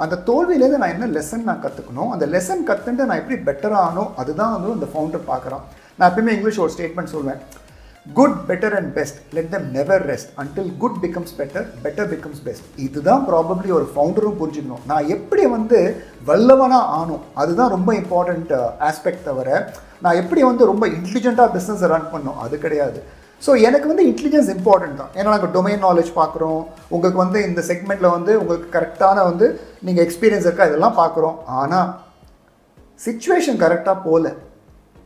அந்த தோல்வியிலேருந்து நான் என்ன லெசன் நான் கற்றுக்கணும், அந்த லெசன் கற்றுட்டு நான் எப்படி பெட்டராக ஆகணும், அதுதான் வந்து அந்த ஃபவுண்டர் பார்க்குறான். நான் எப்பயுமே இங்கிலீஷ் ஒரு ஸ்டேட்மெண்ட் சொல்வேன், good better and best let them never rest until good becomes better, better becomes best. இதுதான் ப்ராபப்ளி ஒரு ஃபவுண்டரும் புரிஞ்சுக்கணும். நான் எப்படி வந்து வல்லவனாக ஆகணும், அதுதான் ரொம்ப இம்பார்ட்டண்ட் ஆஸ்பெக்ட். தவிர நான் எப்படி வந்து ரொம்ப இன்டெலிஜென்ட்டாக பிஸ்னஸை ரன் பண்ணணும் அது கிடையாது. ஸோ எனக்கு வந்து இன்டெலிஜென்ஸ் இம்பார்ட்டன்ட் தான். ஏன்னா நாங்கள் டொமைன் நாலேஜ் பார்க்குறோம், உங்களுக்கு வந்து இந்த செக்மெண்ட்டில் வந்து உங்களுக்கு கரெக்டான வந்து நீங்கள் எக்ஸ்பீரியன்ஸ் இருக்கா இதெல்லாம் பார்க்குறோம். ஆனால் சிச்சுவேஷன் கரெக்டாக போகல,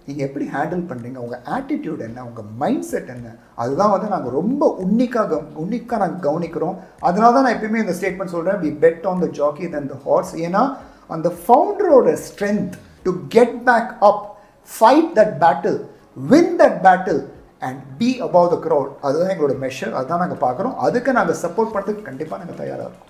நீங்கள் எப்படி ஹேண்டில் பண்ணுறீங்க, உங்கள் ஆட்டிடியூட் என்ன, உங்கள் மைண்ட் செட் என்ன, அதுதான் வந்து நாங்கள் ரொம்ப உன்னிக்காக நாங்கள் கவனிக்கிறோம். அதனால தான் நான் எப்பயுமே இந்த ஸ்டேட்மெண்ட் சொல்கிறேன், we bet on the jockey then the horse. ஏன்னா அந்த ஃபவுண்டரோட strength to get back up, fight that battle, win that battle and be above the crowd, அதுதான் எங்களோட மெஷர். அதுதான் நாங்கள் பார்க்குறோம். அதுக்கு நாங்கள் சப்போர்ட் பண்ணுறதுக்கு கண்டிப்பாக நாங்கள் தயாராக இருக்கோம்.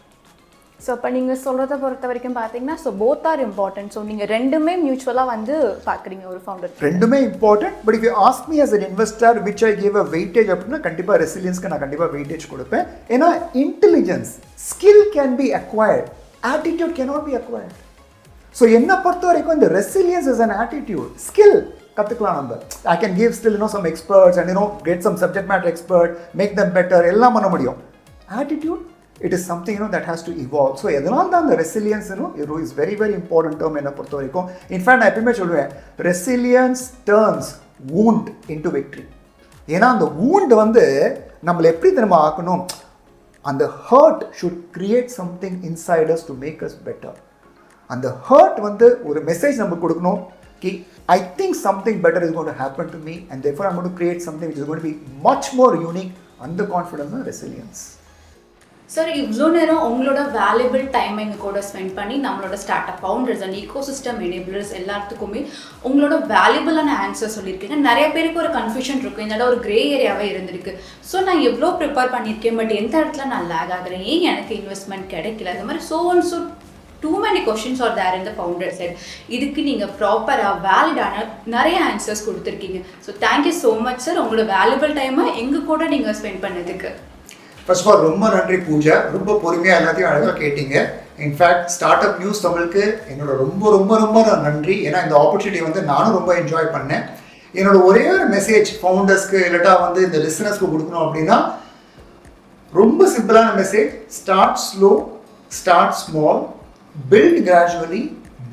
ஸோ இப்போ நீங்கள் சொல்கிறத பொறுத்த வரைக்கும் பார்த்தீங்கன்னா, so both are important. So நீங்கள் ரெண்டுமே மியூச்சுவலாக வந்து பார்க்குறீங்க ஒரு ஃபவுண்டர். ரெண்டுமே important. But if you ask me as an investor which I give a weightage அப்படின்னா கண்டிப்பாக ரெசிலியன்ஸ்க்கு நான் கண்டிப்பாக வெயிட்டேஜ் கொடுப்பேன். ஏன்னா intelligence skill can be acquired, attitude cannot be acquired. So என்னை பொறுத்த வரைக்கும் இந்த resilience is an attitude, skill கற்றுக்கலாம் நம்ம. I can give still some experts and get some subject matter expert, make them better, எல்லாம் பண்ண முடியும். Attitude it is something that has to evolve. So எதனால தான் அந்த resilience is very important term என்னை பொறுத்த வரைக்கும். இன்ஃபேக்ட் நான் எப்பயுமே சொல்லுவேன், resilience turns wound into victory. ஏன்னா அந்த wound வந்து நம்மளை எப்படி திரும்ப ஆக்கணும், அந்த hurt should create something inside us to make us better. அந்த ஹர்ட் வந்து ஒரு மெசேஜ் நம்ம கொடுக்கணும், I think something better is going to happen to me and therefore I'm going to create something which is going to be much more unique. அந்த confidence தான் resilience. Sir, இவ்வளோ நேரம் உங்களோட வேல்யூபிள் டைம் எங்கள் கூட spend பண்ணி நம்மளோட start up founders and ecosystem enablers எல்லாத்துக்குமே உங்களோட வேல்யூபிளான ஆன்சர் சொல்லியிருக்கீங்க. நிறைய பேருக்கு ஒரு கன்ஃபியூஷன் இருக்கும், இந்த ஒரு கிரே ஏரியாவே இருந்திருக்கு. ஸோ நான் எவ்வளோ ப்ரிப்பேர் பண்ணியிருக்கேன், பட் எந்த இடத்துல நான் லேக் ஆகுறேன், ஏன் எனக்கு இன்வெஸ்ட்மெண்ட் கிடைக்கல, அது மாதிரி so too many questions are there in the founder side. இதுக்கு நீங்கள் ப்ராப்பராக வேலிடான நிறைய ஆன்சர்ஸ் கொடுத்துருக்கீங்க. So thank you so much sir, உங்களோட வேல்யூபிள் டைமை எங்கள் கூட நீங்கள் ஸ்பெண்ட் பண்ணதுக்கு. ஃபர்ஸ்ட் ஆஃப் ஆல் ரொம்ப நன்றி பூஜா, ரொம்ப பொறுமையாக எல்லாத்தையும் அழகாக கேட்டீங்க. இன்ஃபேக்ட் ஸ்டார்ட் அப் நியூஸ் தமிழுக்கு என்னோட ரொம்ப நன்றி. ஏன்னா இந்த ஆப்பர்ச்சுனிட்டி வந்து நானும் ரொம்ப என்ஜாய் பண்ணேன். என்னோட ஒரே ஒரு மெசேஜ் ஃபவுண்டர்ஸ்க்கு இல்லாட்டா வந்து இந்த லிசனர்ஸ்க்கு கொடுக்கணும் அப்படின்னா, ரொம்ப சிம்பிளான message, start slow, start small, build gradually,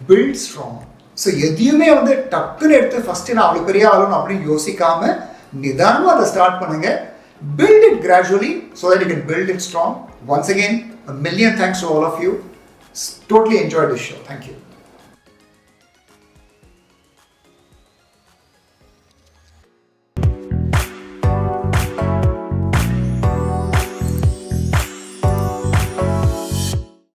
build strong. So எதையுமே வந்து டக்குன்னு எடுத்து ஃபஸ்ட்டு நான் அவ்வளோ பெரிய ஆகணும் அப்படின்னு யோசிக்காமல் நிதானமாக அதை ஸ்டார்ட் பண்ணுங்கள். Build it gradually so that you can build it strong. Once again, a million thanks to all of you. Totally enjoyed this show. Thank you.